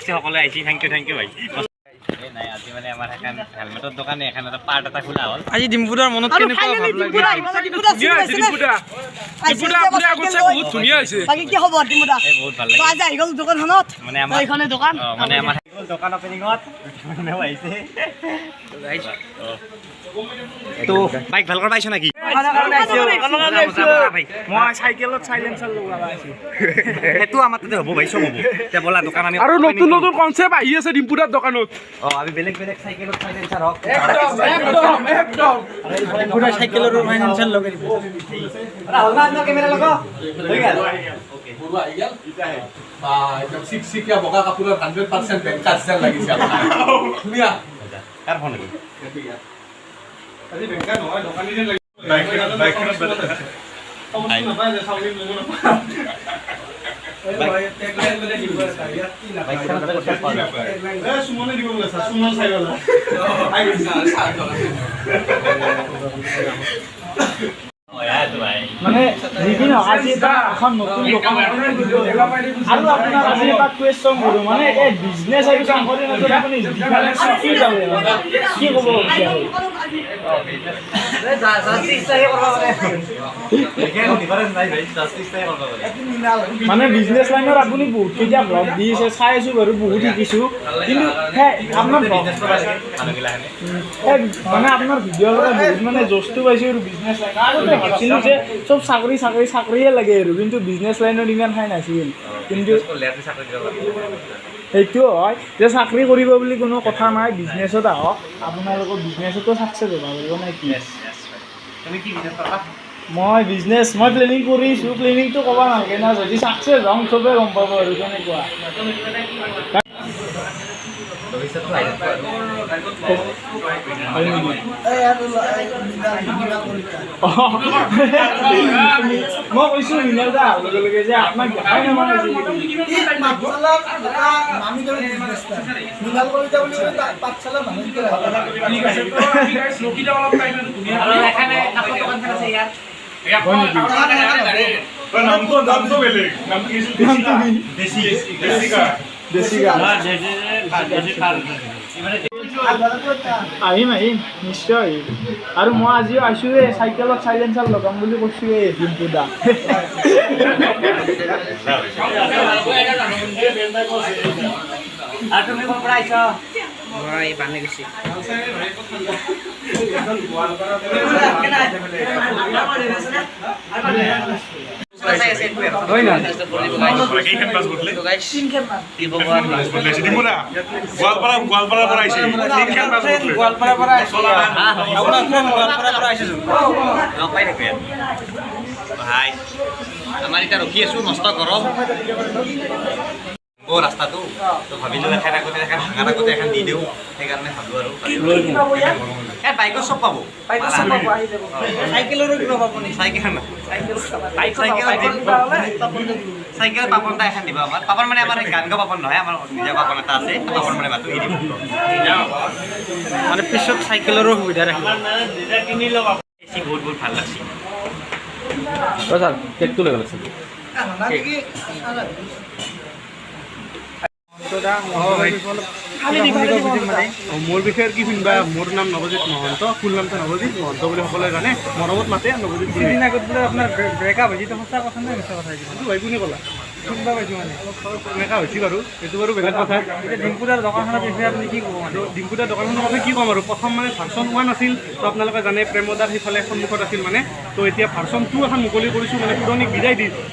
লাগছে সকলে আইছি থ্যাংক ইউ ভাই নাই আজি মানে আমাৰ এখন হেলমেটৰ দোকানে এখন এটা পাৰ্ট এটা খোলা হ'ল আজি ডিম্পুদাৰ মনত কেনেকুৱা ভাব লাগে ডিম্পুদা পুৰা আগতে বহুত ধুনীয়া হৈছে বাকি কি খবৰ ডিম্পুদা বহুত ভাল লাগে তো আজি আহি গ'ল দোকানখনত মানে আমাৰ এইখনে দোকান মানে আমাৰ দোকান ওপেনিংত মানে আহিছে তো গাইস তো বাইক ভাল কৰা পাইছ নাকি মই সাইকেলত সাইলেন্সাৰ লগাবা আছি হেতু আমাৰ তাতে হ'ব ভাই সব হ'ব তে বলা দোকান আমি আৰু নতুন নতুন কনসেপ্ট আহি আছে ডিম্পুদাৰ দোকানত আমি বেলেগ বেলেগ সাইকেলত সাইলেন্সাৰ হক একদম ডিম্পুদাৰ সাইকেলৰ সাইলেন্সাৰ লগাই দিব ৰাহুল না ক্যামেৰা লগা হৈ গেল ওকে পুৰো আহি গেল ইটা হে বা একদম সিকসিকিয়া বগা কাপোৰৰ 100% ব্যাংক চাৰ্জাৰ লাগিছে ধুনীয়া কাৰ ফোন আছে আজি বেংকা নহয় দোকানী যেন লাগি বাইকখনত বেলেগ সমস্যা নাপায় যে চাউলি লব নাপায় ভাই টেগলাইন বলে দিব ইয়াত কি নাপায় টেগলাইন সুমনে দিব বলে সুমন চাইলা আই মানে যিদিন আজি এটা এখন নতুন দোকান আৰু আপোনাৰ আজি এটা কুৱেশ্যন কৰো মানে এই বিজনেছ আৰু কাম কৰি নজৰ আপুনি ডিফাৰেন্স কি জানে কি ক'ব মানে বিজনেছ লাইনত আপুনি বহুত কেইটা ব্লগ দিছে চাই আছো বাৰু বহুত শিকিছো কিন্তু আপোনাৰ মানে আপোনাৰ ভিডিঅ'ৰ পৰা বহুত মানে জোচটো পাইছো আৰু বিজনেছ লাইন ভাবছিলো যে চব চাকৰিয়ে লাগে আৰু কিন্তু বিজনেছ লাইনত ইমান ঠাই নাছিল কিন্তু সেইটো হয় যে চাকৰি কৰিব বুলি কোনো কথা নাই বিজনেছত আহক আপোনালোকৰ বিজনেছতো ছাকচেছ হ'ব পাৰিব নে কি মই প্লেনিং কৰিছোঁ প্লেনিংটো ক'ব নালাগে না যদি ছাকচেছ হওঁ চবেই গম পাব আৰু কেনেকুৱা মই কৈছো লগে যে আপোনাক দেখাই আহিম নিশ্চয় আৰু মই আজিও আছো চাইকেলত সাইলেন্সাৰ লগাম বুলি কৈছো ডিম্পুদা আৰু তুমি ক'ৰ পৰা আহিছা মই বানে গৈছি আমাৰ এতিয়া ৰখি আছো মস্ত গৰম ৰাস্তাটো তো ভাবিলো এখন আগতে এখন ভাঙাৰ আগতে এখন দি দিওঁ সেইকাৰণে ভাবো আৰু বাইকৰ চব পাব চাইকেলৰো কিবা পাব নি চাইকেল পাপন এটা এখন দিব আমাৰ পাপন মানে আমাৰ গান গোৱা পাপন নহয় আমাৰ নিজা পাপন এটা আছে পাপন মানে মাতো দি দিব মানে পিছত চাইকেলৰো সুবিধা ৰাখিব বহুত বহুত ভাল লাগছে ছাৰ কেকটো লৈ গ'ল মোৰ বিষয়ে কি শুনিবা মোৰ নাম নৱজিৎ মহন্ত ফুল নামটো নৱজিৎ মহন্ত বুলি সকলোৱে জানে মৰমত মাতে নৱজিৎ দিন আগত বোলে আপোনাৰ ব্ৰেকআপ হৈছে তো সঁচা কথা নাই মিছা কথা এইটো ভাই কোনে ক'লা শুনিবা পাইছোঁ মানে ব্ৰেকআপ হৈছে বাৰু এইটো বাৰু বেলেগ কথা এতিয়া ডিম্পুদাৰ দোকানখনৰ বিষয়ে আপুনি কি ক'ব মানে ডিম্পুদাৰ দোকানখনৰ কথা কি ক'ম আৰু প্ৰথম মানে ভাৰ্চন 1 আছিল তো আপোনালোকে জানে প্ৰেমদাৰ সেইফালে সন্মুখত আছিল মানে তো এতিয়া ভাৰ্চন 2 এখন মুকলি কৰিছোঁ মানে পুৰণিক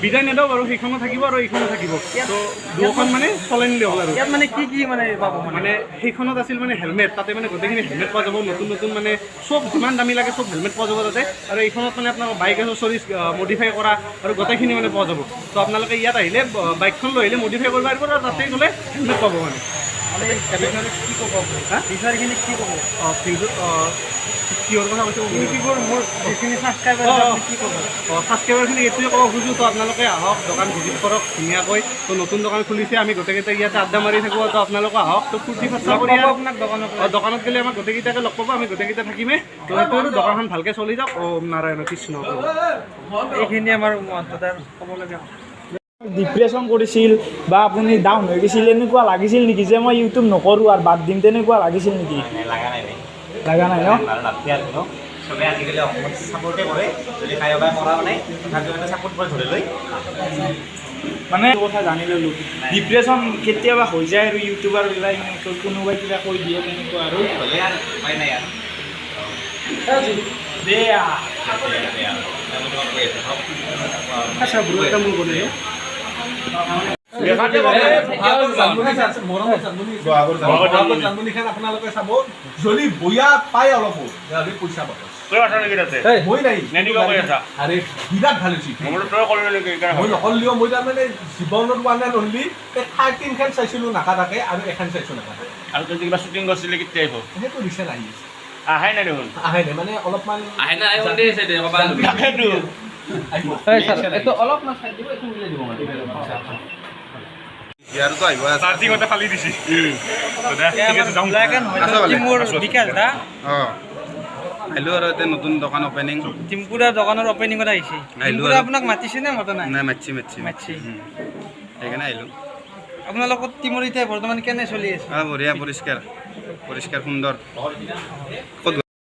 বিদায় নেদাওঁ বাৰু সেইখনো থাকিব আৰু এইখনো থাকিব তো দুখন মানে চলাই নিলে হ'ল আৰু ইয়াত মানে কি মানে পাব মানে সেইখনত আছিল মানে হেলমেট তাতে মানে গোটেইখিনি হেলমেট পোৱা যাব নতুন মানে চব যিমান দামী লাগে চব হেলমেট পোৱা যাব তাতে আৰু এইখনত মানে আপোনালোকৰ বাইক এচেছৰিজ মডিফাই কৰা আৰু গোটেইখিনি মানে পোৱা যাব তো আপোনালোকে ইয়াত আহিলে বাইকখন লৈ আহিলে মডিফাই কৰিব পাৰিব আৰু তাতে গ'লে হেলমেট পাব মানে কি ক'ব ফিচাৰখিনি কি ক'ব কিহৰ কথা কৈছোঁ মোৰ যিখিনি ছাবস্ক্ৰাইবাৰখিনি এইটোৱে ক'ব খুজোঁ তো আপোনালোকে আহক দোকান ভিজিট কৰক ধুনীয়াকৈ তো নতুন দোকান খুলিছে আমি গোটেইকেইটা ইয়াতে আড্ডা মাৰি থাকোঁ তো আপোনালোকে আহক তো ফূৰ্তি ফাৰ্তা কৰি আপোনাক দোকানত গ'লে আমাক গোটেইকেইটাকে লগ পাব আমি গোটেইকেইটা থাকিমে তো সেইটো আৰু দোকানখন ভালকৈ চলি যাওক নাৰায়ণ কৃষ্ণ এইখিনি আমাৰ ক'ব লাগে ডিপ্ৰেশ্যন কৰিছিল বা আপুনি ডাউন হৈ গৈছিল এনেকুৱা লাগিছিল নেকি যে মই ইউটিউব নকৰোঁ আৰু বাদ দিম তেনেকুৱা লাগিছিল নেকি? লগা নাই ন? চবে আজিকালি অসমত ছাপোৰ্টে কৰে যদি কাৰোবাৰ কৰা নাই তথাপিও মানে ছাপোৰ্ট কৰি ধৰি লৈ মানে কথা জানি ল'লোঁ ডিপ্ৰেশ্যন কেতিয়াবা হৈ যায় আৰু ইউটিউবাৰবিলাক কোনোবাই কিবা কৈ দিয়ে তেনেকুৱা আৰু হ'লে আৰু উপায় নাই আৰু বেয়া আচ্ছা ভুল এটা মোৰ কৰিলে আপোনালোকে চাব যদি বয়া পায় অলপ পইচা পাব মই নাই আৰে বিৰাট ভাল হৈছে মই নকলিও মই তাৰমানে জীৱনত পোৱা নাই নহ'লি 13 খান চাইছিলোঁ নাকাটাকে আৰু এখন চাইছোঁ নাকাটাকে আৰু তই কিবা শ্বুটিং কৰিছিলে কেতিয়া আহিব সেইটো ৰিচেণ্ট আহি আছে আহাই নাই দেখোন আহে নাই মানে অলপমান তাকেতো ইয়াৰতো আহিব চাৰ্জিঙতে ফালি দিছি আহিলোঁ আৰু এতিয়া নতুন দোকান অপেনিং টিম্পুৰা দোকানৰ অপেনিঙত আহিছে টিম্পুৰা আপোনাক মাতিছে নে মতা নাই নাই মাতছি সেইকাৰণে আহিলোঁ আপোনালোকৰ টিমৰ এতিয়া বৰ্তমান কেনে চলি আছে বঢ়িয়া পৰিষ্কাৰ সুন্দৰ ক'ত